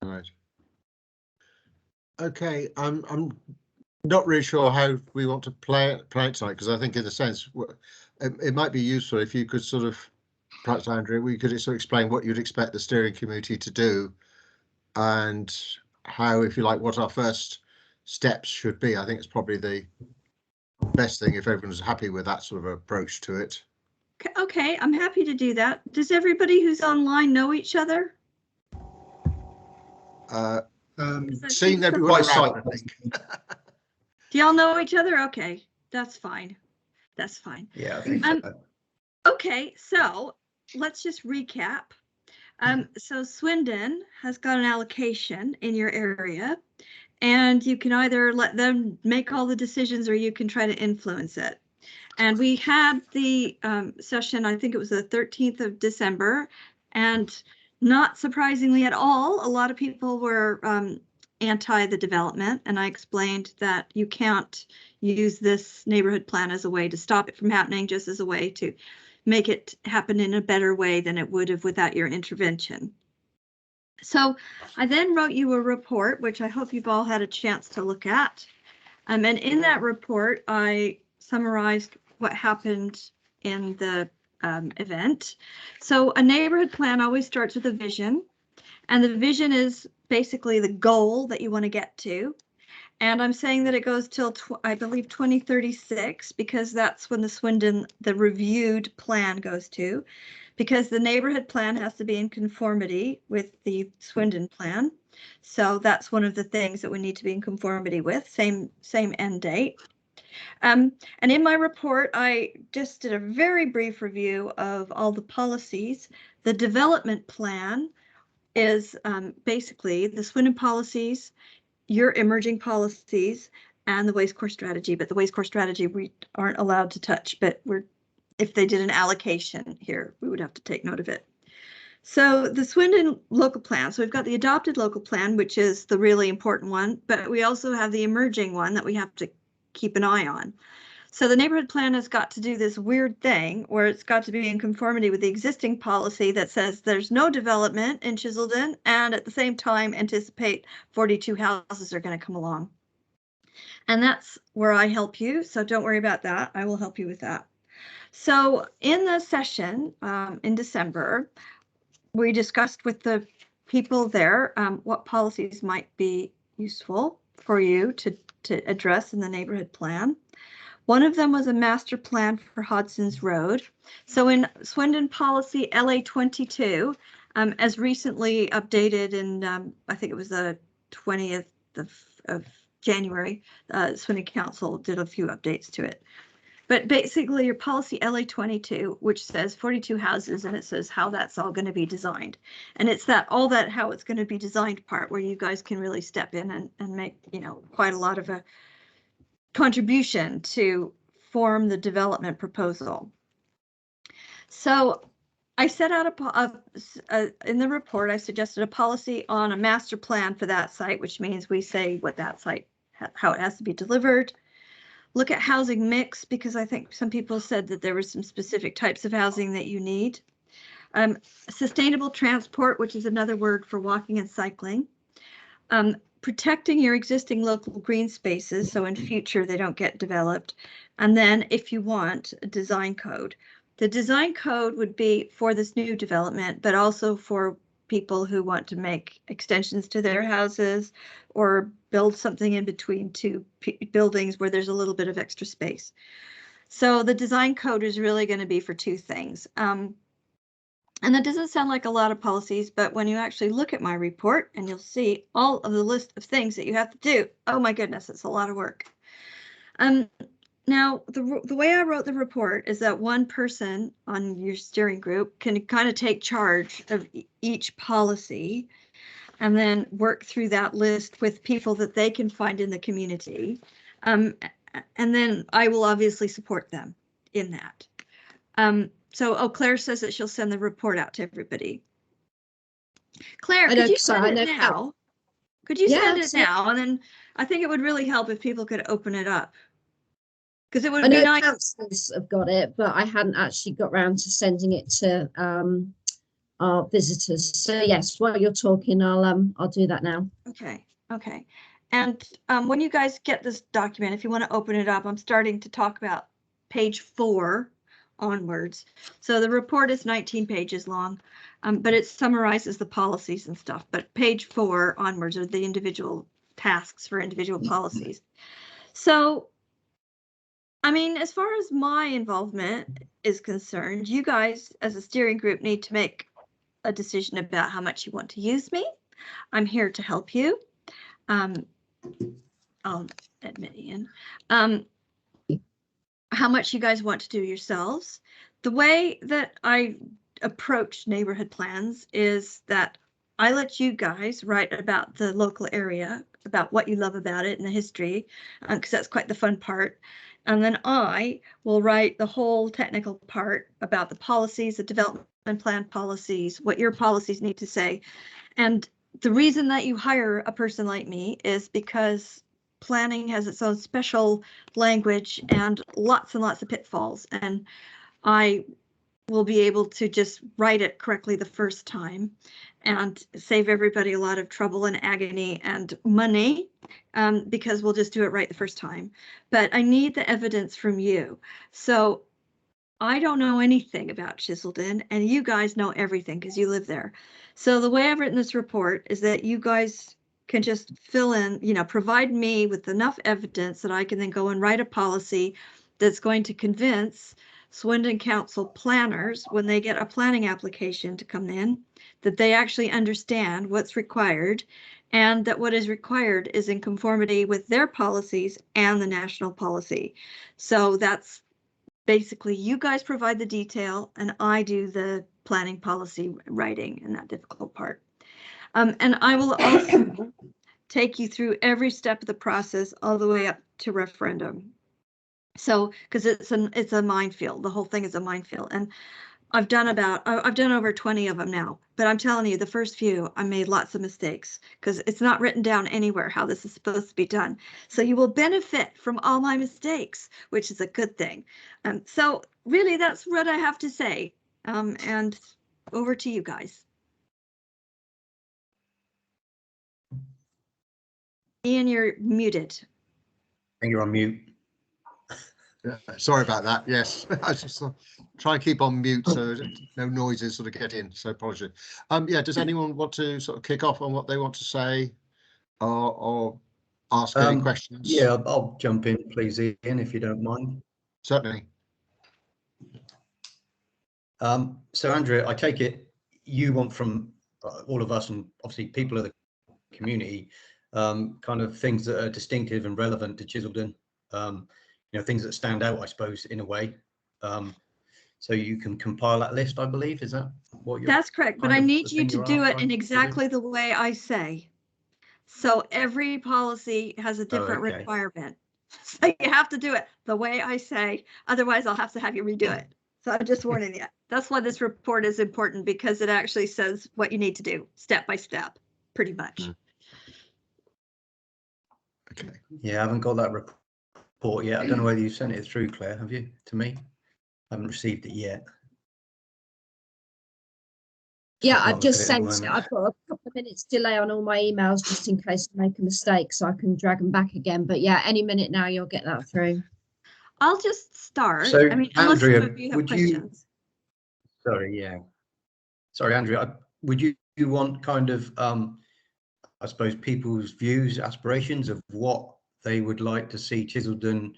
Right. Okay, I'm not really sure how we want to play it tonight, because I think in a sense it might be useful if you could sort of, perhaps Andrea, we could sort of explain what you'd expect the steering committee to do and how, if you like, what our first steps should be. I think it's probably the best thing if everyone's happy with that sort of approach to it. Okay, I'm happy to do that. Does everybody who's online know each other? Seeing everyone around, I think. Do y'all know each other? Okay, that's fine. That's fine. Yeah, I think so. Okay, so let's just recap. So Swindon has got an allocation in your area, and you can either let them make all the decisions or you can try to influence it. And we had the session, I think it was the 13th of December, and not surprisingly at all, a lot of people were anti the development, and I explained that you can't use this neighborhood plan as a way to stop it from happening, just as a way to make it happen in a better way than it would have without your intervention. So I then wrote you a report, which I hope you've all had a chance to look at. And in that report, I summarized what happened in the event. So a neighborhood plan always starts with a vision, and the vision is basically the goal that you want to get to. And I'm saying that it goes till, I believe, 2036, because that's when the reviewed plan goes to, because the neighborhood plan has to be in conformity with the Swindon plan. So that's one of the things that we need to be in conformity with, same end date. And in my report, I just did a very brief review of all the policies. The development plan is basically the Swindon policies, your emerging policies, and the waste core strategy. But the waste core strategy we aren't allowed to touch, but if they did an allocation here, we would have to take note of it. So the Swindon local plan, so we've got the adopted local plan, which is the really important one, but we also have the emerging one that we have to keep an eye on. So the neighborhood plan has got to do this weird thing where it's got to be in conformity with the existing policy that says there's no development in Chiseldon, and at the same time anticipate 42 houses are going to come along. And that's where I help you, so don't worry about that. I will help you with that. So in the session in December, we discussed with the people there what policies might be useful for you to address in the neighborhood plan. One of them was a master plan for Hodson's Road. So in Swindon policy LA 22, as recently updated in, I think it was the 20th of January, Swindon Council did a few updates to it. But basically your policy LA 22, which says 42 houses, and it says how that's all going to be designed. And it's how it's going to be designed part where you guys can really step in and make, quite a lot of a contribution to form the development proposal. So I set out in the report, I suggested a policy on a master plan for that site, which means we say what that site, how it has to be delivered. Look at housing mix, because I think some people said that there were some specific types of housing that you need. Sustainable transport, which is another word for walking and cycling. Protecting your existing local green spaces, so in future they don't get developed. And then if you want a design code. The design code would be for this new development, but also for people who want to make extensions to their houses or build something in between two buildings where there's a little bit of extra space. So the design code is really going to be for two things. And that doesn't sound like a lot of policies, but when you actually look at my report and you'll see all of the list of things that you have to do, oh my goodness, it's a lot of work. Now, the way I wrote the report is that one person on your steering group can kind of take charge of each policy and then work through that list with people that they can find in the community. And then I will obviously support them in that. So, Claire says that she'll send the report out to everybody. Claire, could you send it now? Could you send it now? And then I think it would really help if people could open it up. Because it would be nice. Councillors have got it, but I hadn't actually got around to sending it to our visitors. So yes, while you're talking, I'll do that now. Okay. Okay. And when you guys get this document, if you want to open it up, I'm starting to talk about page 4 onwards. So the report is 19 pages long, but it summarizes the policies and stuff. But page 4 onwards are the individual tasks for individual policies. So, I mean, as far as my involvement is concerned, you guys as a steering group need to make a decision about how much you want to use me. I'm here to help you. I'll admit Ian. How much you guys want to do yourselves. The way that I approach neighborhood plans is that I let you guys write about the local area, about what you love about it and the history, because that's quite the fun part. And then I will write the whole technical part about the policies, the development plan policies, what your policies need to say. And the reason that you hire a person like me is because planning has its own special language and lots of pitfalls. And I will be able to just write it correctly the first time and save everybody a lot of trouble and agony and money, because we'll just do it right the first time. But I need the evidence from you. So I don't know anything about Chiseldon, and you guys know everything because you live there. So the way I've written this report is that you guys can just fill in, provide me with enough evidence that I can then go and write a policy that's going to convince Swindon Council planners, when they get a planning application to come in, that they actually understand what's required and that what is required is in conformity with their policies and the national policy. So that's basically, you guys provide the detail and I do the planning policy writing and that difficult part. And I will also take you through every step of the process all the way up to referendum. So, because it's a minefield, the whole thing is a minefield. And I've done over 20 of them now, but I'm telling you, the first few, I made lots of mistakes because it's not written down anywhere how this is supposed to be done. So you will benefit from all my mistakes, which is a good thing. So really, that's what I have to say. And over to you guys. Ian, you're muted. You're on mute. Sorry about that. Yes, I just try and keep on mute so no noises sort of get in. So apologies. Yeah, does anyone want to sort of kick off on what they want to say or ask any questions? Yeah, I'll jump in, please, Ian, if you don't mind. Certainly. So, Andrea, I take it you want from all of us and obviously people of the community, kind of things that are distinctive and relevant to Chiseldon, things that stand out, I suppose, in a way. So you can compile that list, I believe. Is that what you're? That's correct, but I need you to do it in exactly the way I say. So every policy has a different requirement. So you have to do it the way I say, otherwise I'll have to have you redo it. So I'm just warning you. That's why this report is important, because it actually says what you need to do step by step, pretty much. Okay. Yeah, I haven't got that report yet. I don't know whether you sent it through, Claire, have you, to me? I haven't received it yet. Yeah, I've just sent it. I've got a couple of minutes delay on all my emails just in case I make a mistake so I can drag them back again. But yeah, any minute now you'll get that through. I'll just start. So, I mean, Andrea, unless you have questions. Sorry, Andrea, would you want kind of, I suppose, people's views, aspirations of what they would like to see Chiseldon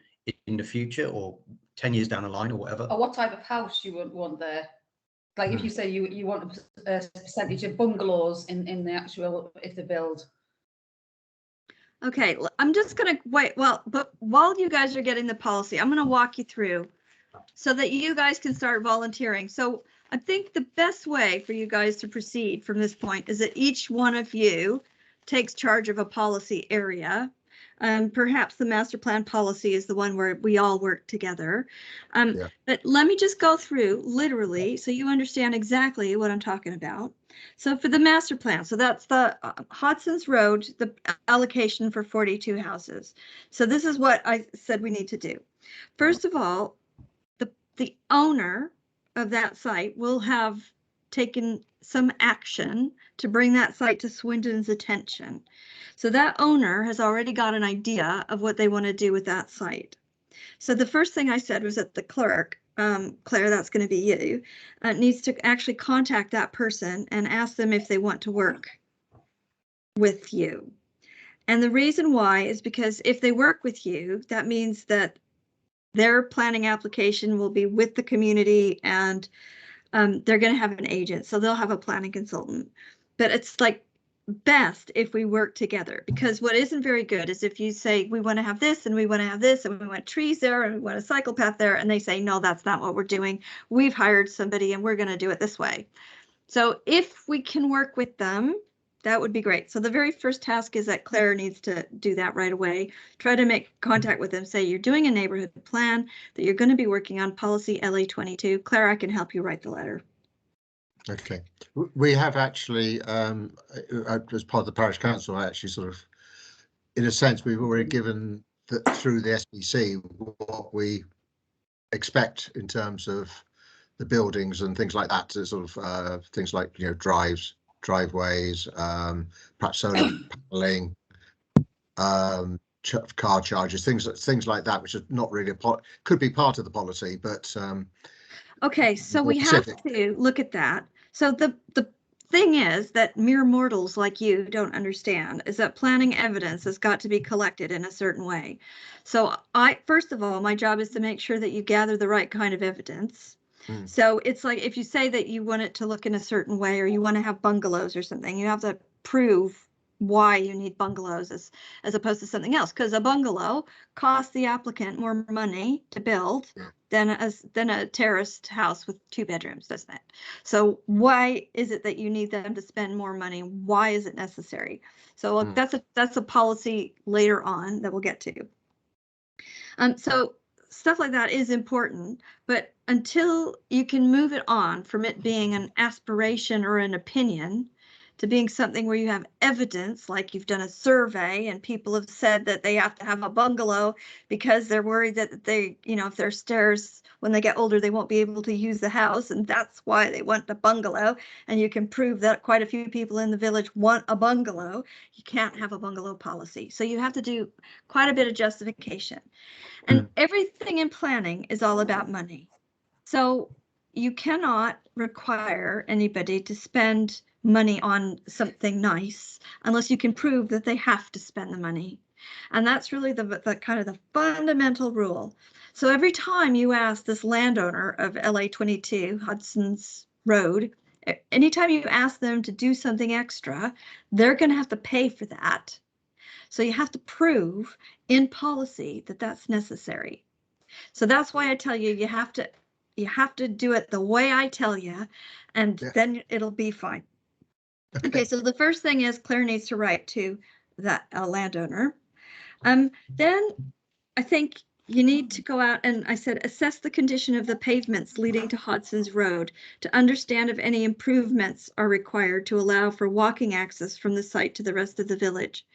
in the future or 10 years down the line or whatever? Or what type of house you would want there? Like if you say you want a percentage of bungalows in the actual, if they build. Okay, I'm just going to wait. Well, but while you guys are getting the policy, I'm going to walk you through so that you guys can start volunteering. So I think the best way for you guys to proceed from this point is that each one of you takes charge of a policy area. Perhaps the master plan policy is the one where we all work together. But let me just go through literally so you understand exactly what I'm talking about. So for the master plan, so that's the Hodson's Road, the allocation for 42 houses. So this is what I said we need to do. First of all, the owner of that site will have taken some action to bring that site to Swindon's attention. So that owner has already got an idea of what they want to do with that site. So the first thing I said was that the clerk, Claire, that's going to be you, needs to actually contact that person and ask them if they want to work with you. And the reason why is because if they work with you, that means that their planning application will be with the community, and they're going to have an agent, so they'll have a planning consultant. But it's like best if we work together, because what isn't very good is if you say we want to have this and we want to have this and we want trees there and we want a cycle path there, and they say no, that's not what we're doing. We've hired somebody and we're going to do it this way. So if we can work with them, that would be great. So the very first task is that Claire needs to do that right away. Try to make contact with them. Say you're doing a neighborhood plan, that you're going to be working on policy LA22. Claire, I can help you write the letter. Okay. We have actually, as part of the parish council, I actually sort of, in a sense, we've already given that through the SBC what we expect in terms of the buildings and things like that, to sort of things like, you know, driveways, perhaps solar paneling, car charges, things like that, which is not really could be part of the policy, but okay, so we have to look at that. So the thing is that mere mortals like you don't understand is that planning evidence has got to be collected in a certain way. So first of all, my job is to make sure that you gather the right kind of evidence. So it's like if you say that you want it to look in a certain way, or you want to have bungalows or something, you have to prove why you need bungalows as opposed to something else, because a bungalow costs the applicant more money to build than a terraced house with 2 bedrooms, doesn't it? So why is it that you need them to spend more money? Why is it necessary? So that's a policy later on that we'll get to. So stuff like that is important, but until you can move it on from it being an aspiration or an opinion to being something where you have evidence, like you've done a survey and people have said that they have to have a bungalow because they're worried that they, you know, if their stairs, when they get older, they won't be able to use the house, and that's why they want a bungalow, and you can prove that quite a few people in the village want a bungalow, you can't have a bungalow policy. So you have to do quite a bit of justification. And everything in planning is all about money. So you cannot require anybody to spend money on something nice unless you can prove that they have to spend the money. And that's really the kind of the fundamental rule. So every time you ask this landowner of LA22, Hudson's Road, anytime you ask them to do something extra, they're going to have to pay for that. So you have to prove in policy that that's necessary. So that's why I tell you, you have to do it the way I tell you, and then it'll be fine. Okay, so the first thing is Claire needs to write to that landowner. Then I think you need to go out and, I said, assess the condition of the pavements leading to Hudson's Road to understand if any improvements are required to allow for walking access from the site to the rest of the village.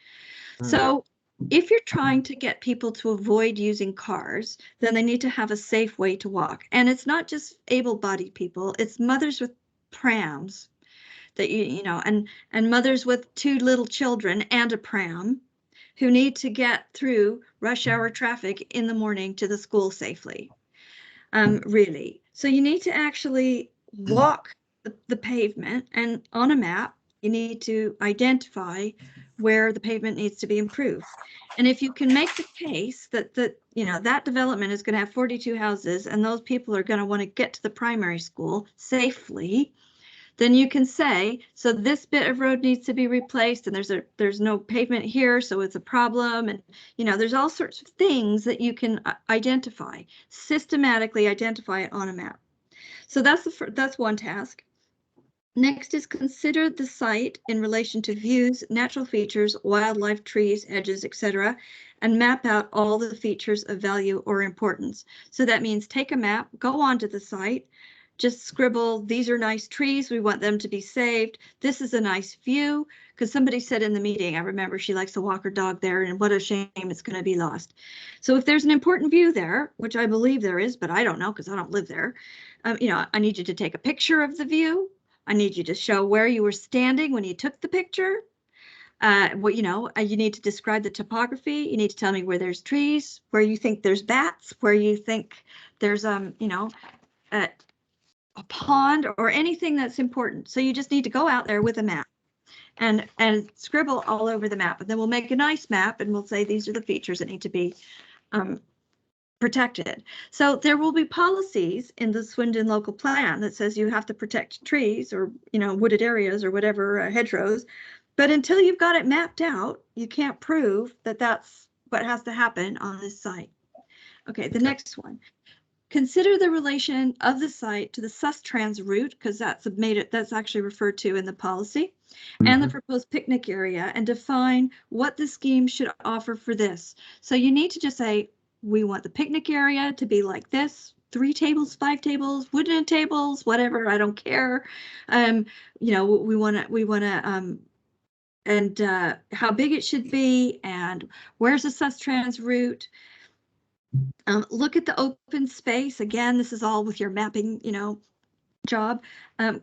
So if you're trying to get people to avoid using cars, then they need to have a safe way to walk. And it's not just able-bodied people, it's mothers with prams that you know, and mothers with 2 little children and a pram who need to get through rush hour traffic in the morning to the school safely. Really. So you need to actually walk the pavement, and on a map, you need to identify where the pavement needs to be improved. And if you can make the case that you know, that development is going to have 42 houses and those people are going to want to get to the primary school safely, then you can say, so this bit of road needs to be replaced, and there's no pavement here, so it's a problem. And you know, there's all sorts of things that you can identify, systematically identify it on a map. So that's one task. Next is consider the site in relation to views, natural features, wildlife, trees, edges, etc., and map out all the features of value or importance. So that means take a map, go onto the site, just scribble, these are nice trees, we want them to be saved. This is a nice view, because somebody said in the meeting, I remember she likes to walk her dog there, and what a shame it's going to be lost. So if there's an important view there, which I believe there is, but I don't know because I don't live there, you know, I need you to take a picture of the view. I need you to show where you were standing when you took the picture. You need to describe the topography. You need to tell me where there's trees, where you think there's bats, where you think there's, a pond or anything that's important. So you just need to go out there with a map and scribble all over the map. And then we'll make a nice map and we'll say, these are the features that need to be protected. So there will be policies in the Swindon local plan that says you have to protect trees or, wooded areas or whatever, hedgerows. But until you've got it mapped out, you can't prove that that's what has to happen on this site. Okay, the next one. Consider the relation of the site to the Sustrans route, because that's actually referred to in the policy, and the proposed picnic area, and define what the scheme should offer for this. So you need to just say, we want the picnic area to be like this, 3 tables, 5 tables, wooden tables, whatever, I don't care. We want to and how big it should be, and where's the Sustrans route. Look at the open space. Again, this is all with your mapping, job. And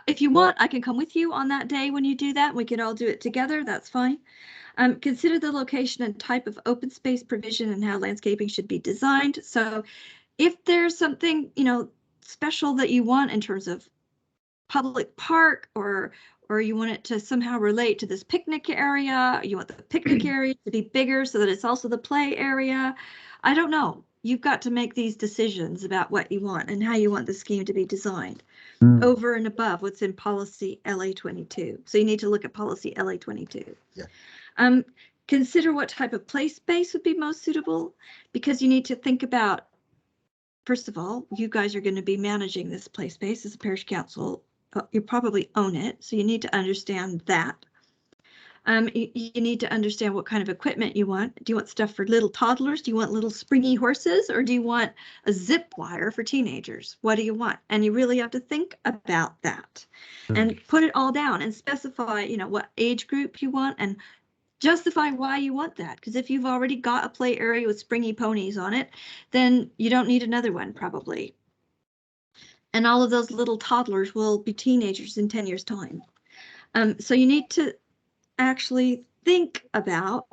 if you want, I can come with you on that day when you do that. We can all do it together. That's fine. Consider the location and type of open space provision and how landscaping should be designed. So if there's something, special that you want in terms of public park, or you want it to somehow relate to this picnic area, you want the picnic area to be bigger so that it's also the play area. I don't know. You've got to make these decisions about what you want and how you want the scheme to be designed over and above what's in policy LA22. So you need to look at policy LA22. Yeah. Consider what type of play space would be most suitable, because you need to think about, first of all, you guys are going to be managing this play space as a parish council. You probably own it, so you need to understand that. You need to understand what kind of equipment you want. Do you want stuff for little toddlers? Do you want little springy horses, or do you want a zip wire for teenagers? What do you want? And you really have to think about that and put it all down and specify, what age group you want and justify why you want that. Because if you've already got a play area with springy ponies on it, then you don't need another one probably. And all of those little toddlers will be teenagers in 10 years' time. So you need to actually think about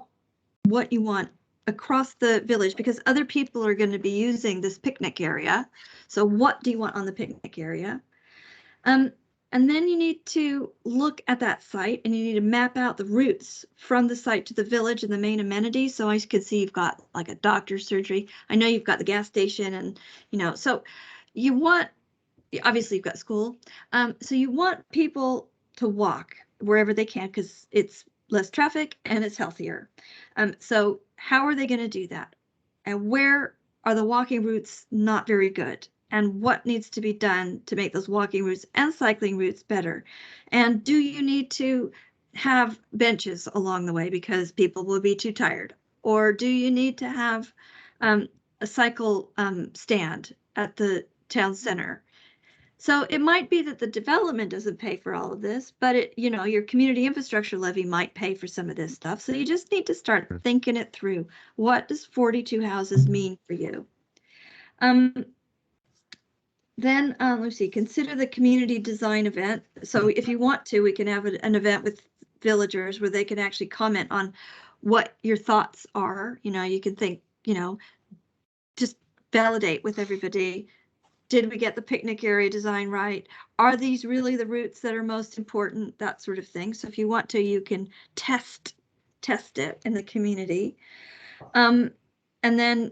what you want across the village, because other people are going to be using this picnic area. So what do you want on the picnic area? And then you need to look at that site and you need to map out the routes from the site to the village and the main amenities. So as you can see, you've got like a doctor's surgery. I know you've got the gas station and, so you want, obviously you've got school. So you want people to walk wherever they can because it's less traffic and it's healthier. So how are they going to do that? And where are the walking routes not very good? And what needs to be done to make those walking routes and cycling routes better? And do you need to have benches along the way because people will be too tired? Or do you need to have a cycle stand at the town center? So it might be that the development doesn't pay for all of this, but your community infrastructure levy might pay for some of this stuff. So you just need to start thinking it through. What does 42 houses mean for you? Then let's see, consider the community design event. So if you want to, we can have an event with villagers where they can actually comment on what your thoughts are. You can think, just validate with everybody. Did we get the picnic area design right? Are these really the routes that are most important? That sort of thing. So if you want to, you can test it in the community. And then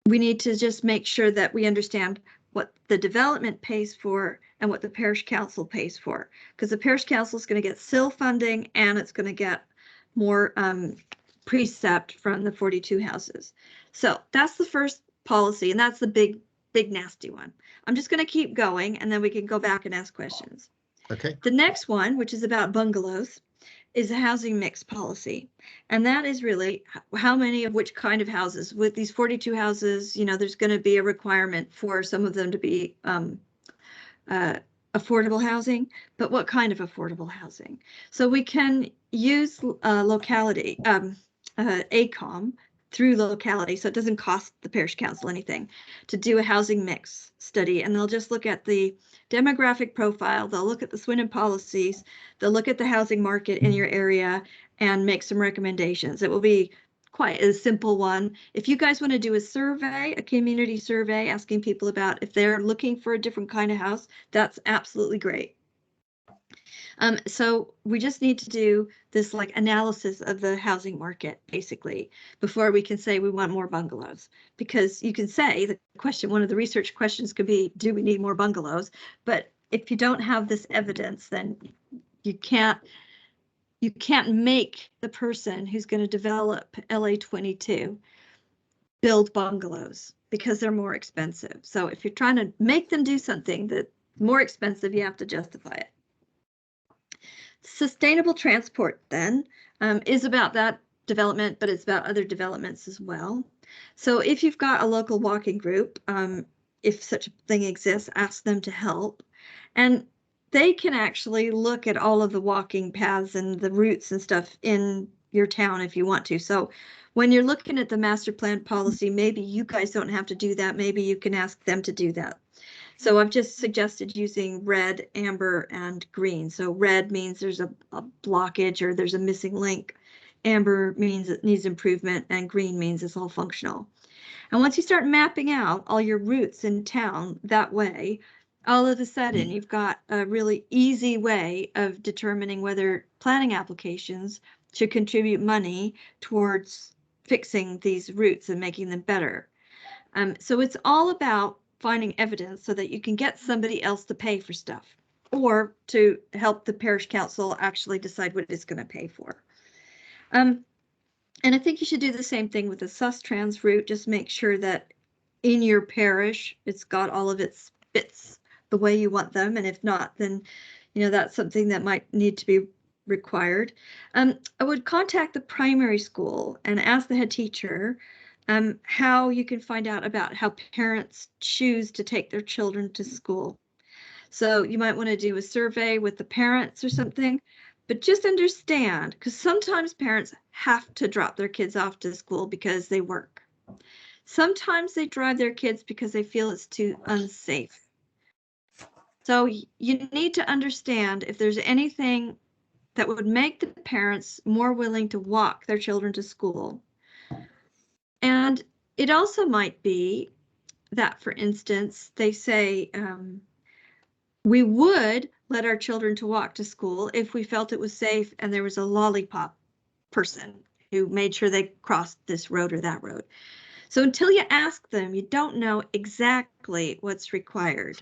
we need to just make sure that we understand what the development pays for and what the parish council pays for, because the parish council is going to get SIL funding and it's going to get more precept from the 42 houses. So that's the first policy, and that's the big nasty one. I'm just going to keep going and then we can go back and ask questions. Okay. The next one, which is about bungalows, is a housing mix policy. And that is really how many of which kind of houses. With these 42 houses, there's going to be a requirement for some of them to be affordable housing, but what kind of affordable housing? So we can use locality, ACOM, through locality, so it doesn't cost the parish council anything, to do a housing mix study, and they'll just look at the demographic profile. They'll look at the Swindon policies. They'll look at the housing market in your area and make some recommendations. It will be quite a simple one. If you guys want to do a survey, a community survey, asking people about if they're looking for a different kind of house, that's absolutely great. So we just need to do this like analysis of the housing market basically before we can say we want more bungalows, because you can say the question, one of the research questions could be, do we need more bungalows? But if you don't have this evidence, then you can't make the person who's going to develop LA22 build bungalows because they're more expensive. So if you're trying to make them do something that's more expensive, you have to justify it. Sustainable transport then is about that development, but it's about other developments as well. So if you've got a local walking group, if such a thing exists, ask them to help. And they can actually look at all of the walking paths and the routes and stuff in your town if you want to. So when you're looking at the master plan policy, maybe you guys don't have to do that. Maybe you can ask them to do that. So I've just suggested using red, amber, and green. So red means there's a blockage or there's a missing link. Amber means it needs improvement, and green means it's all functional. And once you start mapping out all your routes in town that way, all of a sudden you've got a really easy way of determining whether planning applications should contribute money towards fixing these routes and making them better. So it's all about finding evidence so that you can get somebody else to pay for stuff or to help the parish council actually decide what it's going to pay for. And I think you should do the same thing with the Sustrans route. Just make sure that in your parish, it's got all of its bits the way you want them. And if not, then, you know, that's something that might need to be required. I would contact the primary school and ask the head teacher how you can find out about how parents choose to take their children to school. So you might want to do a survey with the parents or something, but just understand, because sometimes parents have to drop their kids off to school because they work. Sometimes they drive their kids because they feel it's too unsafe. So you need to understand if there's anything that would make the parents more willing to walk their children to school. And it also might be that, for instance, they say, we would let our children to walk to school if we felt it was safe and there was a lollipop person who made sure they crossed this road or that road. So until you ask them, you don't know exactly what's required.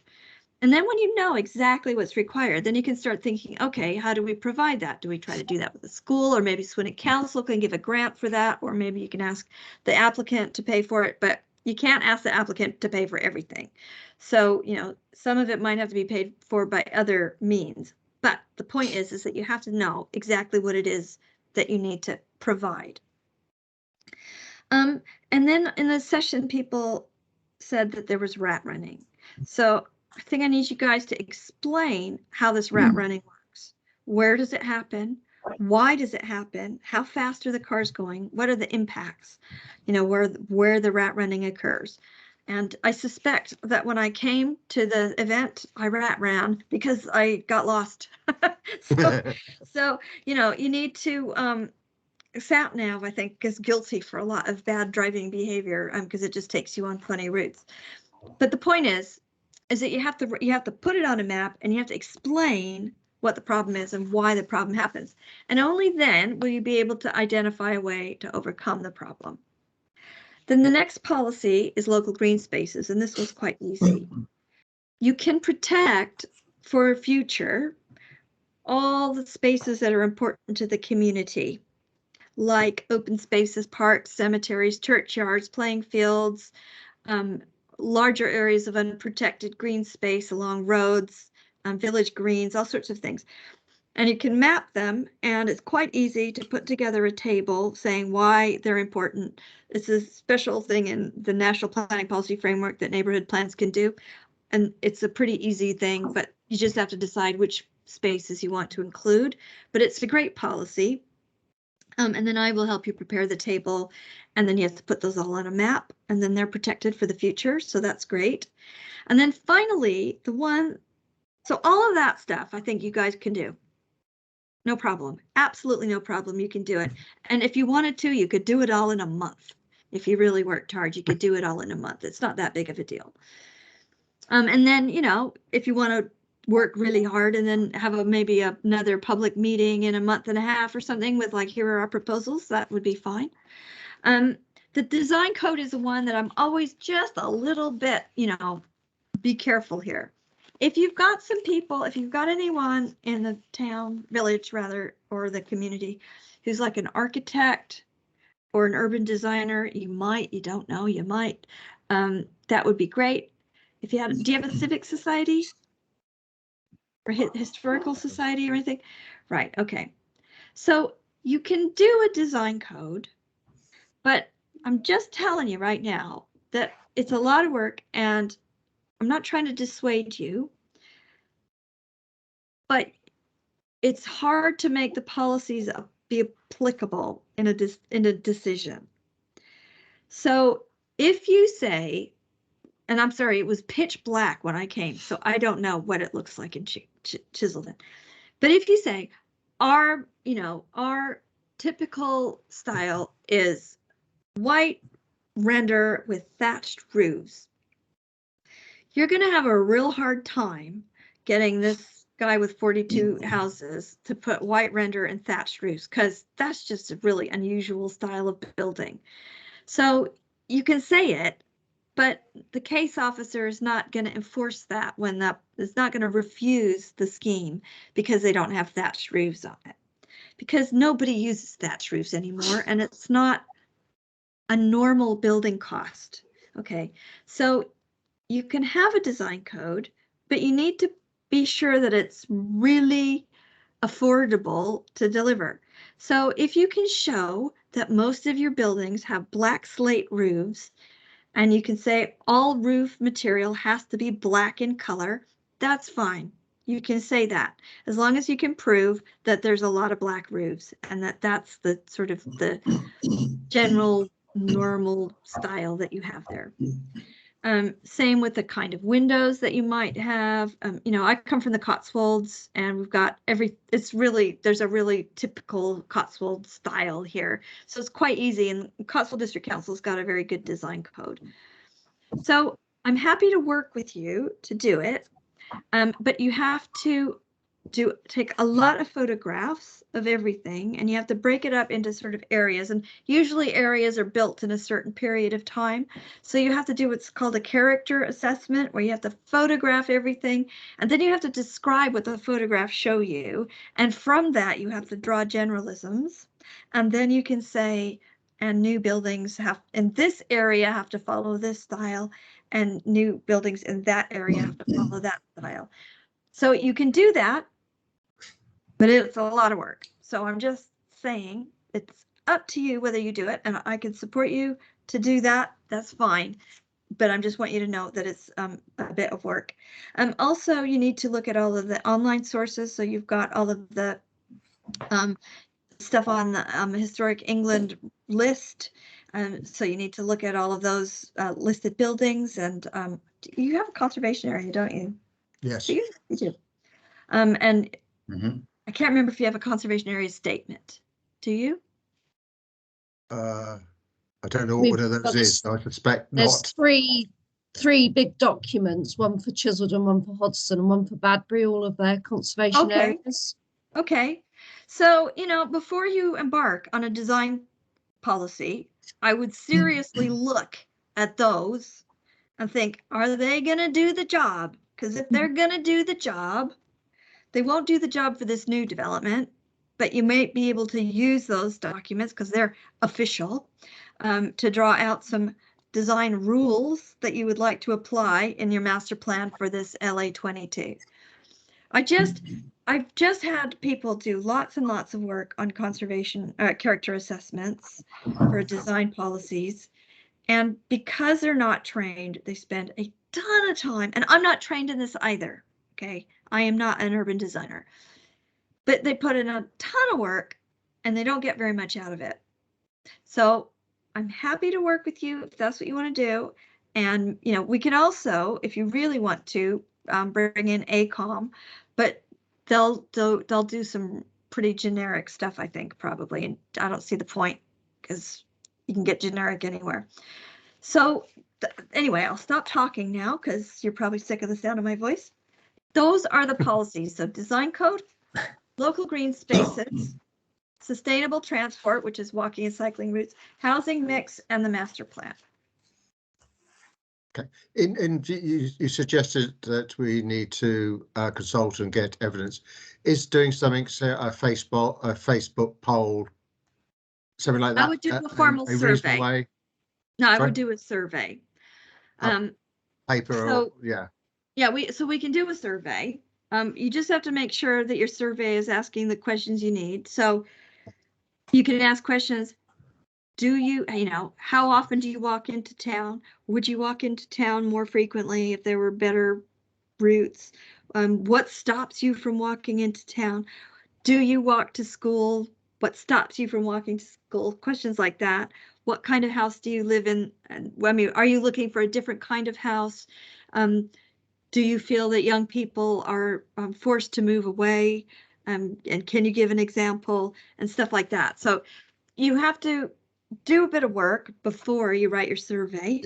And then when you know exactly what's required, then you can start thinking, okay, how do we provide that? Do we try to do that with the school, or maybe Swindon Council can give a grant for that, or maybe you can ask the applicant to pay for it, but you can't ask the applicant to pay for everything. So, you know, some of it might have to be paid for by other means. But the point is that you have to know exactly what it is that you need to provide. And then in the session, people said that there was rat running. So I think I need you guys to explain how this rat running works. Where does it happen? Why does it happen? How fast are the cars going? What are the impacts? You know, where the rat running occurs. And I suspect that when I came to the event, I rat ran because I got lost. so, you know, you need to, sat nav, I think, is guilty for a lot of bad driving behavior because it just takes you on funny routes. But the point is that you have to put it on a map and you have to explain what the problem is and why the problem happens. And only then will you be able to identify a way to overcome the problem. Then the next policy is local green spaces, and this was quite easy. You can protect for future all the spaces that are important to the community, like open spaces, parks, cemeteries, churchyards, playing fields, larger areas of unprotected green space along roads, village greens, all sorts of things. And you can map them, and it's quite easy to put together a table saying why they're important. It's a special thing in the National Planning Policy Framework that neighborhood plans can do. And it's a pretty easy thing, but you just have to decide which spaces you want to include. But it's a great policy. And then I will help you prepare the table, and then you have to put those all on a map, and then they're protected for the future. So that's great. And then finally, the one So all of that stuff, I think you guys can do. No problem. Absolutely no problem. You can do it. And if you wanted to, you could do it all in a month. If you really worked hard, you could do it all in a month. It's not that big of a deal. And then, you know, if you want to work really hard and then have maybe another public meeting in a month and a half or something with like, here are our proposals, that would be fine. The design code is the one that I'm always just a little bit, you know, be careful here. If you've got some people, if you've got anyone in the town, village rather, or the community who's like an architect or an urban designer, you don't know, you might, that would be great. If you had, do you have a civic society or historical society or anything? Right, okay. So you can do a design code, but I'm just telling you right now that it's a lot of work, and I'm not trying to dissuade you, but it's hard to make the policies be applicable in a decision. So if you say, and I'm sorry, it was pitch black when I came, so I don't know what it looks like in Chiselden. But if you say our typical style is white render with thatched roofs, you're going to have a real hard time getting this guy with 42 houses to put white render and thatched roofs, because that's just a really unusual style of building. So you can say it, but the case officer is not going to enforce that when that is not going to refuse the scheme because they don't have thatched roofs on it, because nobody uses thatched roofs anymore, and it's not a normal building cost. Okay, so you can have a design code, but you need to be sure that it's really affordable to deliver. So if you can show that most of your buildings have black slate roofs, and you can say all roof material has to be black in color, that's fine. You can say that, as long as you can prove that there's a lot of black roofs and that's the sort of the general normal style that you have there. Same with the kind of windows that you might have. You know, I come from the Cotswolds, and we've got there's a really typical Cotswold style here. So it's quite easy, and Cotswold District Council's got a very good design code. So I'm happy to work with you to do it, but you have to take a lot of photographs of everything, and you have to break it up into sort of areas, and usually areas are built in a certain period of time. So you have to do what's called a character assessment, where you have to photograph everything, and then you have to describe what the photographs show you, and from that you have to draw generalisms, and then you can say, and new buildings in this area have to follow this style, and new buildings in that area have to follow that style. So you can do that, but it's a lot of work. So I'm just saying it's up to you whether you do it, and I can support you to do that. That's fine. But I just want you to know that it's a bit of work. Also, you need to look at all of the online sources. So you've got all of the stuff on the Historic England list. So you need to look at all of those listed buildings. And you have a conservation area, don't you? Yes. You do. And I can't remember if you have a conservation area statement. Do you? I don't know what one of those is, so I suspect There's not. three big documents, one for Chiselden, one for Hodgson, and one for Badbury, all of their conservation areas. Okay. So, you know, before you embark on a design policy, I would seriously look at those and think, are they going to do the job? Because if they're going to do the job, they won't do the job for this new development, but you might be able to use those documents because they're official to draw out some design rules that you would like to apply in your master plan for this LA 22. I've just had people do lots and lots of work on conservation character assessments for design policies. And because they're not trained, they spend a ton of time, and I'm not trained in this either. Okay, I am not an urban designer, but they put in a ton of work and they don't get very much out of it. So I'm happy to work with you if that's what you want to do. And, you know, we can also, if you really want to, bring in ACOM, but they'll do some pretty generic stuff, I think, probably, and I don't see the point because you can get generic anywhere. So anyway, I'll stop talking now because you're probably sick of the sound of my voice. Those are the policies. So design code, local green spaces, sustainable transport, which is walking and cycling routes, housing mix, and the master plan. Okay. You suggested that we need to consult and get evidence. Is doing something, say a Facebook poll, something like that? I would do a formal survey. Way? No, I Sorry? would do a survey. Paper so, or yeah. Yeah, we can do a survey. You just have to make sure that your survey is asking the questions you need. So you can ask questions. Do you know, how often do you walk into town? Would you walk into town more frequently if there were better routes? What stops you from walking into town? Do you walk to school? What stops you from walking to school? Questions like that. What kind of house do you live in? And I mean, are you looking for a different kind of house? Do you feel that young people are forced to move away? And can you give an example and stuff like that? So you have to do a bit of work before you write your survey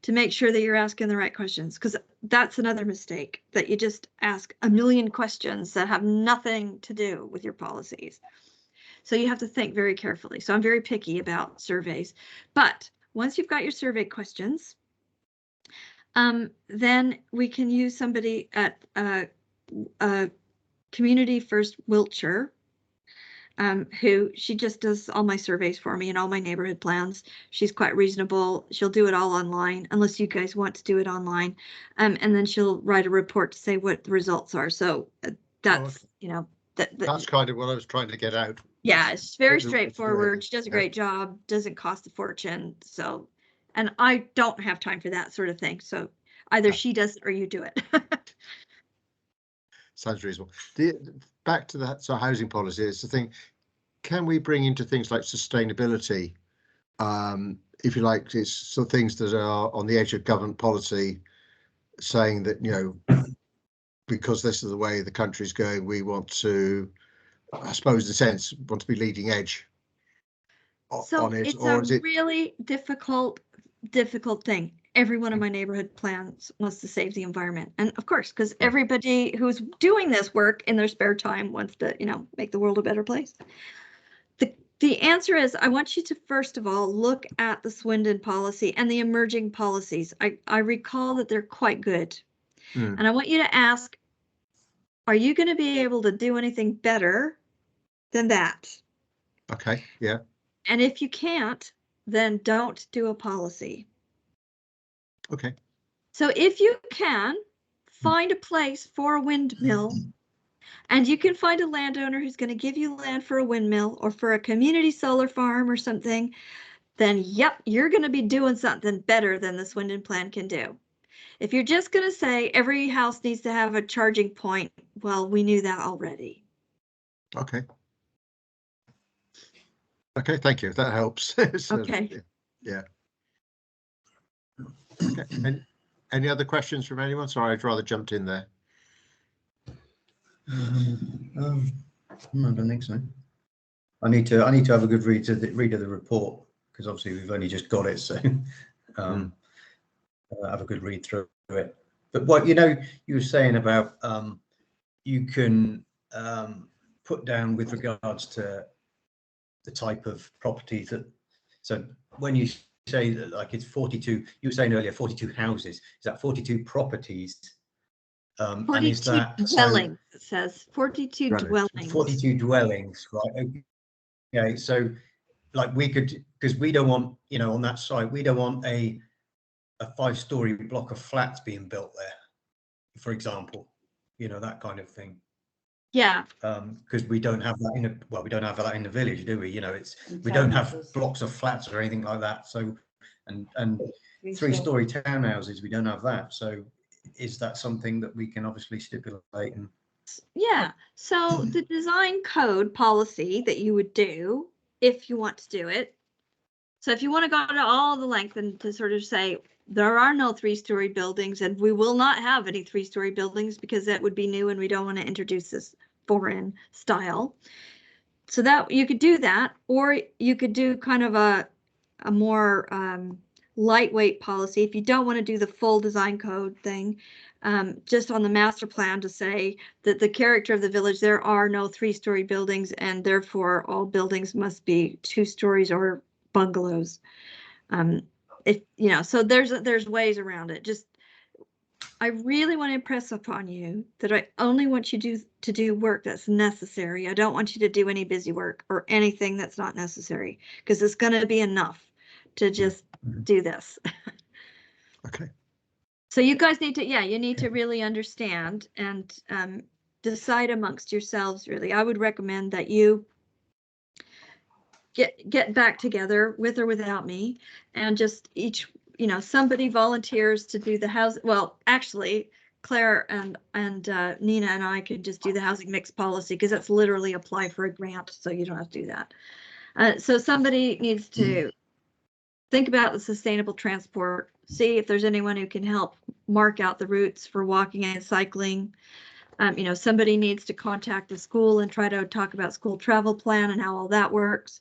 to make sure that you're asking the right questions, because that's another mistake, that you just ask a million questions that have nothing to do with your policies. So you have to think very carefully. So I'm very picky about surveys, but once you've got your survey questions, then we can use somebody at Community First Wiltshire, who she just does all my surveys for me and all my neighborhood plans. She's quite reasonable. She'll do it all online, unless you guys want to do it online. And then she'll write a report to say what the results are. So that's, you know, that's kind of what I was trying to get out. Yeah, it's very straightforward. She does a great job, doesn't cost a fortune. So, and I don't have time for that sort of thing. So either she does it or you do it. Sounds reasonable. Back to that, so housing policy, it's the thing, can we bring into things like sustainability, if you like, it's so things that are on the edge of government policy, saying that, you know, because this is the way the country's going, we want to, I suppose in a sense, want to be leading edge on it. It's or is it really difficult thing. Every one of my neighborhood plans wants to save the environment. And of course, because everybody who's doing this work in their spare time wants to, you know, make the world a better place. The answer is, I want you to, first of all, look at the Swindon policy and the emerging policies. I recall that they're quite good. And I want you to ask, are you going to be able to do anything better than that? Okay, yeah. And if you can't, then don't do a policy. Okay. So if you can find a place for a windmill, and you can find a landowner who's going to give you land for a windmill or for a community solar farm or something, then yep, you're going to be doing something better than the Swindon plan can do. If you're just going to say every house needs to have a charging point, well, we knew that already. Okay. Okay, thank you. That helps. So, okay. Yeah. Okay. And any other questions from anyone? Sorry, I'd rather jumped in there. I don't think so. I need to have a good read of the report, because obviously we've only just got it, so have a good read through it. But what you were saying about you can put down with regards to the type of property that, so when you say that, like, it's 42, you were saying earlier 42 houses, is that 42 properties? 42 and is that dwellings, it says 42 dwellings. 42 dwellings, right? Okay, so like we could, because we don't want, on that site, we don't want a 5-story block of flats being built there, for example, that kind of thing. Yeah. Because we don't have that we don't have that in the village, do we? We don't have blocks of flats or anything like that. So, and 3-story townhouses, we don't have that. So, is that something that we can obviously stipulate? And yeah. So the design code policy that you would do if you want to do it. So if you want to go to all the length and to sort of say, there are no 3-story buildings, and we will not have any 3-story buildings because that would be new and we don't want to introduce this foreign style. So that you could do that, or you could do kind of a more lightweight policy if you don't want to do the full design code thing, just on the master plan to say that the character of the village, there are no 3-story buildings, and therefore all buildings must be 2 stories or bungalows. If you know, so there's ways around it. Just I really want to impress upon you that I only want you to do work that's necessary. I don't want you to do any busy work or anything that's not necessary, because it's going to be enough to just do this. Okay. So you guys need to, yeah, you need to really understand and decide amongst yourselves, really. I would recommend that you get back together with or without me, and just each, you know, somebody volunteers to do the house. Well, actually, Claire and Nina and I could just do the housing mix policy, because that's literally apply for a grant, so you don't have to do that. So somebody needs to think about the sustainable transport, see if there's anyone who can help mark out the routes for walking and cycling. You know, somebody needs to contact the school and try to talk about school travel plan and how all that works.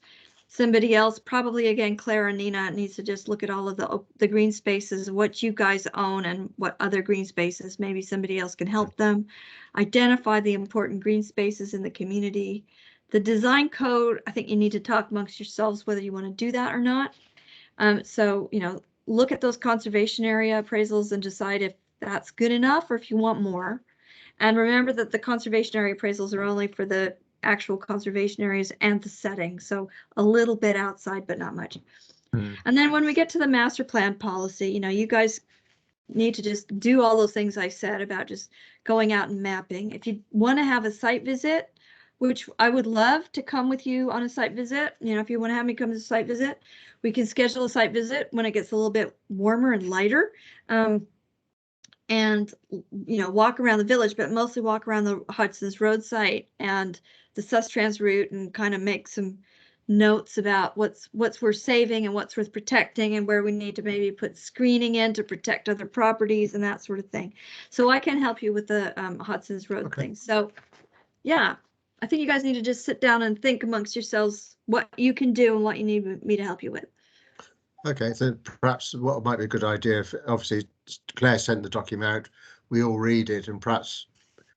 Somebody else, probably again, Claire and Nina, needs to just look at all of the green spaces, what you guys own and what other green spaces, maybe somebody else can help them. Identify the important green spaces in the community. The design code, I think you need to talk amongst yourselves whether you want to do that or not. So, you know, look at those conservation area appraisals and decide if that's good enough or if you want more. And remember that the conservation area appraisals are only for the actual conservation areas and the setting. So a little bit outside, but not much. And then when we get to the master plan policy, you know, you guys need to just do all those things I said about just going out and mapping. If you want to have a site visit, which I would love to come with you on a site visit, you know, if you want to have me come to a site visit, we can schedule a site visit when it gets a little bit warmer and lighter. And, you know, walk around the village, but mostly walk around the Hudson's Road site and the Sustrans route, and kind of make some notes about what's worth saving and what's worth protecting, and where we need to maybe put screening in to protect other properties and that sort of thing. So I can help you with the Hudson's Road thing. So yeah, I think you guys need to just sit down and think amongst yourselves what you can do and what you need me to help you with. Okay, so perhaps what might be a good idea, if obviously Claire sent the document out, we all read it, and perhaps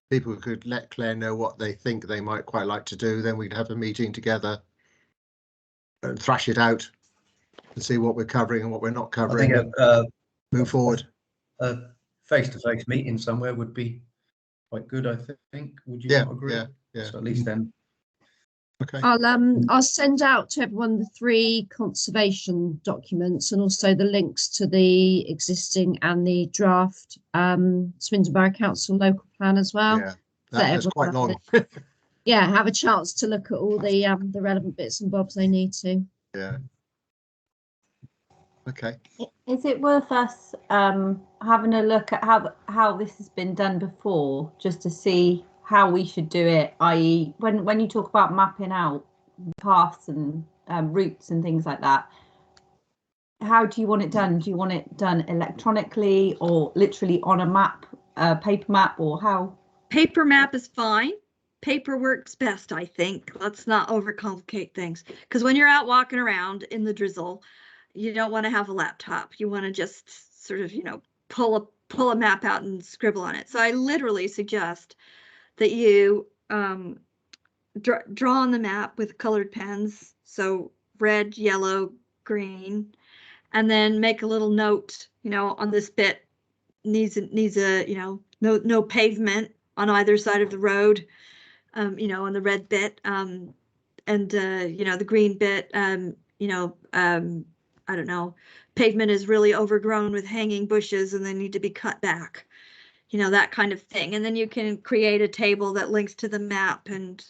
people could let Claire know what they think they might quite like to do. Then we'd have a meeting together and thrash it out and see what we're covering and what we're not covering. I think move forward. A face-to-face meeting somewhere would be quite good, I think. Would you not agree? Yeah. So at least then. Okay. I'll send out to everyone the 3 conservation documents, and also the links to the existing and the draft Swindon Borough Council local plan as well. Yeah, that's quite long. Yeah, have a chance to look at all the relevant bits and bobs they need to. Yeah. Okay. Is it worth us having a look at how this has been done before, just to see how we should do it, i.e. when you talk about mapping out paths and routes and things like that, how do you want it done? Do you want it done electronically or literally on a map, paper map, or how? Paper map is fine. Paper works best, I think. Let's not overcomplicate things, because when you're out walking around in the drizzle, you don't want to have a laptop. You want to just sort of, you know, pull a map out and scribble on it. So I literally suggest that you draw on the map with colored pens, so red, yellow, green, and then make a little note, you know, on this bit needs a, you know, no pavement on either side of the road, you know, on the red bit, and you know, the green bit, you know, I don't know, pavement is really overgrown with hanging bushes and they need to be cut back. You know, that kind of thing. And then you can create a table that links to the map. And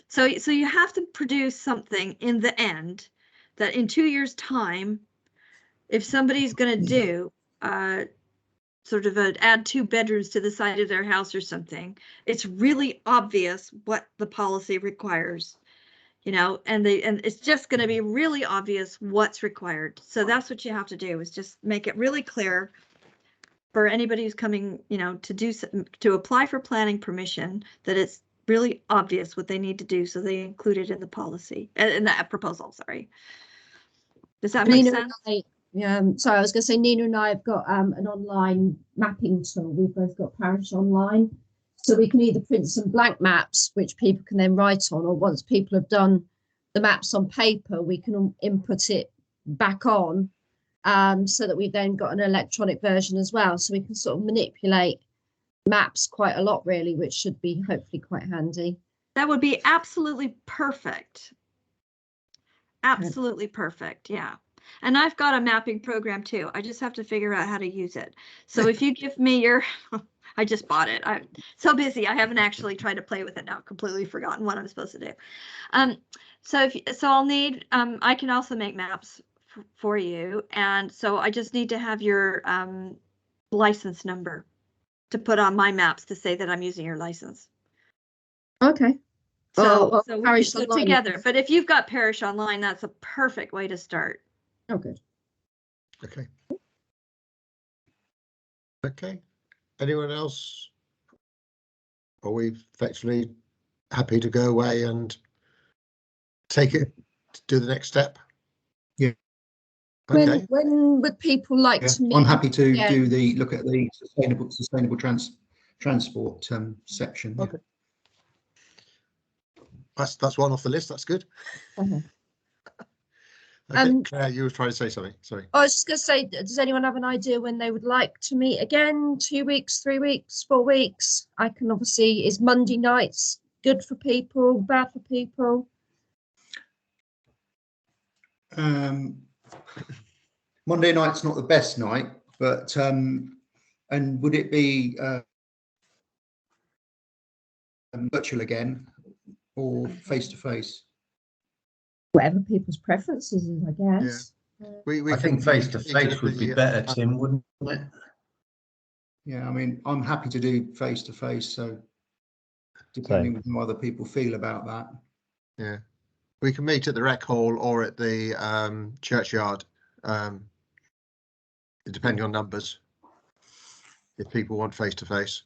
so you have to produce something in the end that in 2 years' time, if somebody's going to do sort of add 2 bedrooms to the side of their house or something, it's really obvious what the policy requires. you know, and it's just going to be really obvious what's required. So that's what you have to do, is just make it really clear for anybody who's coming, you know, to apply for planning permission, that it's really obvious what they need to do, so they include it in the policy, in that proposal. Sorry. Does that make sense? Sorry, I was going to say, Nina and I have got an online mapping tool. We've both got Parish Online, so we can either print some blank maps which people can then write on, or once people have done the maps on paper, we can input it back on, so that we've then got an electronic version as well, so we can sort of manipulate maps quite a lot, really, which should be hopefully quite handy. That would be absolutely perfect. Absolutely perfect. Yeah. And I've got a mapping program too. I just have to figure out how to use it. So if you give me your, I just bought it. I'm so busy. I haven't actually tried to play with it now. Completely forgotten what I'm supposed to do. So I'll need, I can also make maps for you. And so I just need to have your license number to put on my maps to say that I'm using your license. Okay. So we can put together. But if you've got Parish Online, that's a perfect way to start. Oh, good. Okay. Okay. Anyone else? Are we effectively happy to go away and take it to do the next step? Yeah. Okay. When would people like to meet? I'm happy to do the look at the sustainable transport section. Okay. That's one off the list. That's good. Okay, Claire, you were trying to say something. Sorry. I was just going to say, does anyone have an idea when they would like to meet again? 2 weeks, 3 weeks, 4 weeks? I can obviously, is Monday nights good for people, bad for people? Monday night's not the best night, but and would it be virtual again or face to face? Whatever people's preferences is, I guess. I think face to face would be better, Tim, wouldn't it? Yeah, I mean, I'm happy to do face to face, so depending on how other people feel about that. Yeah, we can meet at the rec hall or at the churchyard, depending on numbers, if people want face to face.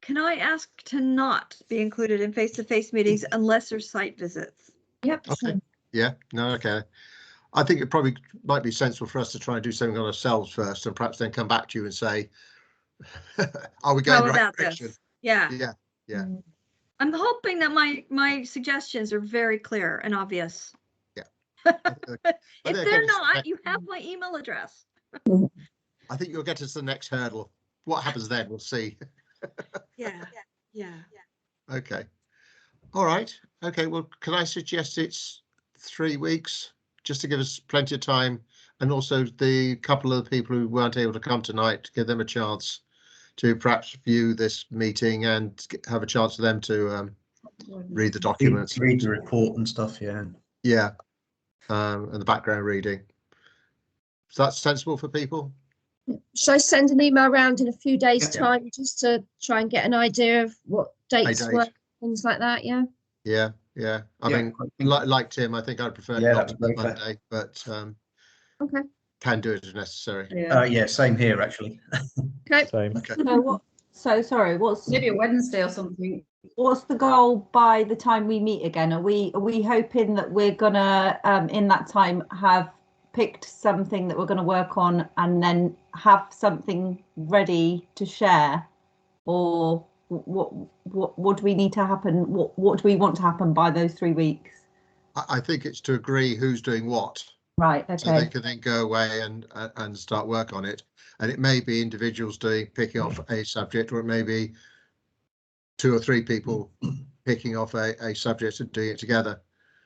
Can I ask to not be included in face-to-face meetings unless there's site visits? Yep. Okay. Sure. Yeah. No. Okay. I think it probably might be sensible for us to try and do something on ourselves first, and perhaps then come back to you and say, "Are we going the right direction?" This? Yeah. Yeah. Yeah. I'm hoping that my suggestions are very clear and obvious. Yeah. If they're not, you have my email address. I think you'll get us to the next hurdle. What happens then, we'll see. Yeah. Okay. All right. Okay. Well, can I suggest it's 3 weeks, just to give us plenty of time, and also the couple of the people who weren't able to come tonight, to give them a chance to perhaps view this meeting and have a chance for them to read the documents, read the report and stuff. Yeah. And the background reading. So that's sensible for people. Should I send an email around in a few days' time just to try and get an idea of what dates work, things like that? Yeah. I mean, like Tim, I think I'd prefer not to do Monday, but okay, can do it if necessary. Yeah, same here actually. Okay. Same. Okay. Sorry, what's Maybe a Wednesday or something. What's the goal by the time we meet again? Are we hoping that we're gonna in that time have picked something that we're going to work on and then have something ready to share, or what do we need to happen? What do we want to happen by those 3 weeks? I think it's to agree who's doing what. Right. Okay. So they can then go away and start work on it. And it may be individuals picking off a subject, or it may be 2 or 3 people picking off a subject and doing it together.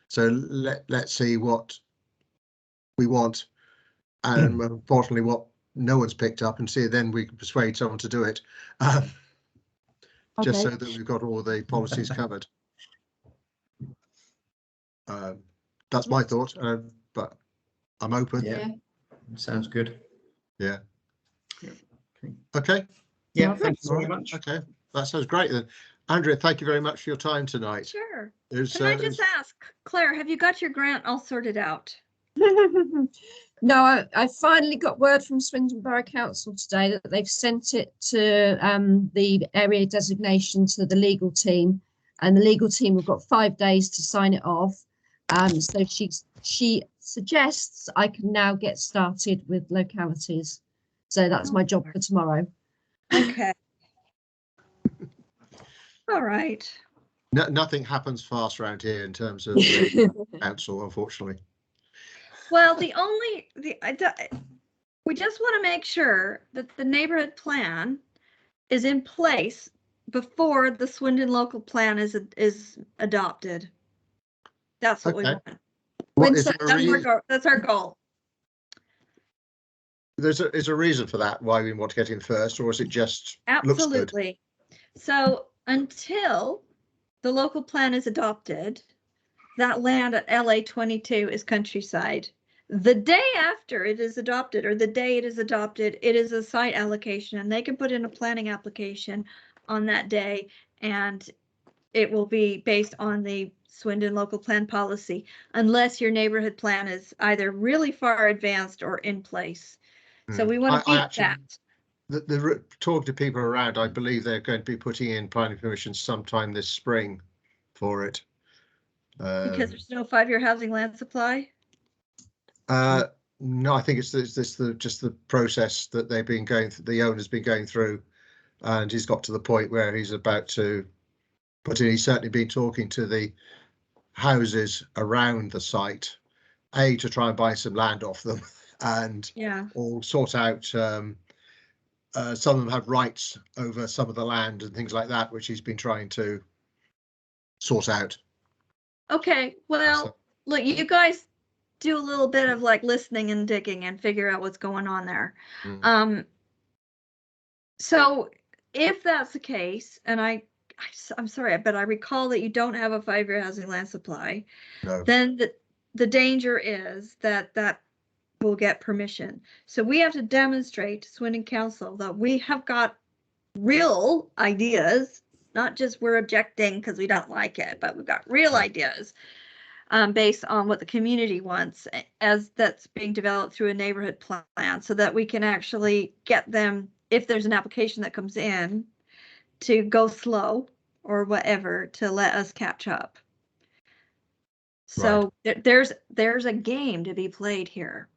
So let's see what we want, and unfortunately what no one's picked up, and see then we can persuade someone to do it, just so that we've got all the policies covered. That's my thought, but I'm open. Yeah, sounds good. Yeah. Okay. Yeah, thanks very much. Okay, that sounds great then. Andrea, thank you very much for your time tonight. Sure. It was, Can I just ask, Claire, have you got your grant all sorted out? No, I finally got word from Swindon Borough Council today that they've sent it to the area designation to the legal team, and the legal team have got 5 days to sign it off. So she suggests I can now get started with localities. So that's my job for tomorrow. Okay. All right. nothing happens fast around here in terms of the council, unfortunately. Well, we just want to make sure that the neighborhood plan is in place before the Swindon local plan is adopted. That's what we Okay. want. What is there a reason? That's our goal. Is a reason for that, why we want to get in first, or is it just looks good? Absolutely. So until the local plan is adopted, that land at LA 22 is countryside. The day after it is adopted, or the day it is adopted, it is a site allocation, and they can put in a planning application on that day, and it will be based on the Swindon local plan policy, unless your neighborhood plan is either really far advanced or in place. So we want to beat that. The talk to people around, I believe they're going to be putting in planning permission sometime this spring for it. Because there's no 5-year housing land supply? No, I think it's just the process that they've been going through, the owner's been going through, and he's got to the point where he's about to put in. He's certainly been talking to the houses around the site, to try and buy some land off them, and or sort out some of them have rights over some of the land and things like that, which he's been trying to sort out. Okay, well, look, you guys do a little bit of like listening and digging and figure out what's going on there. So if that's the case, and I'm sorry, but I recall that you don't have a 5-year housing land supply, then the danger is that will get permission. So we have to demonstrate to Swindon Council that we have got real ideas, not just we're objecting because we don't like it, but we've got real ideas based on what the community wants, as that's being developed through a neighborhood plan, so that we can actually get them, if there's an application that comes in, to go slow or whatever to let us catch up. So there's a game to be played here.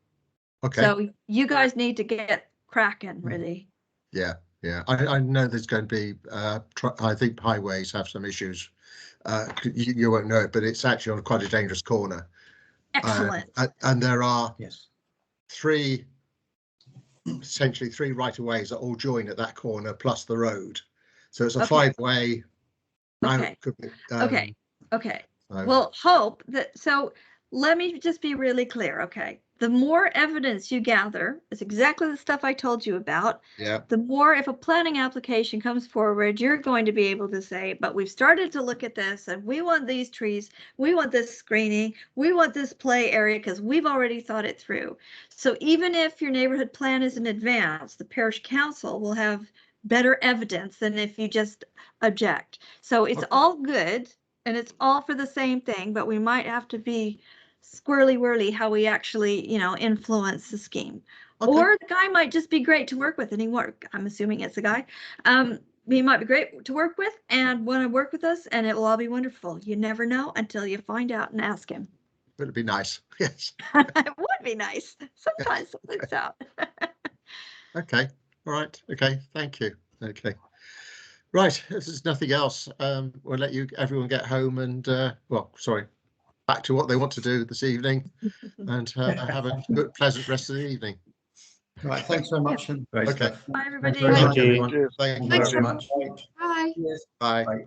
Okay. So you guys need to get cracking, really. Yeah. I know there's going to be, I think highways have some issues. You won't know it, but it's actually on quite a dangerous corner. Excellent. And there are essentially three right-of-ways that all join at that corner, plus the road. So it's a 5-way. Okay. Well, hope that, so let me just be really clear. Okay. The more evidence you gather, is exactly the stuff I told you about. Yeah. The more, if a planning application comes forward, you're going to be able to say, but we've started to look at this and we want these trees, we want this screening, we want this play area, because we've already thought it through. So even if your neighborhood plan is in advance, the parish council will have better evidence than if you just object. So it's all good and it's all for the same thing, but we might have to be squirrely whirly how we actually, influence the scheme. Or the guy might just be great to work with, and I'm assuming it's a guy. He might be great to work with and want to work with us, and it will all be wonderful. You never know until you find out and ask him. It'd be nice. Yes. It would be nice. Sometimes something's out. Okay. All right. Okay. Thank you. Okay. Right. If there's nothing else, we'll let everyone get home and, back to what they want to do this evening, and have a good, pleasant rest of the evening. Right. Thanks very much. Okay. Bye, everybody. Thank you. Everyone. Thank you Thanks very very much. Bye. Bye. Bye.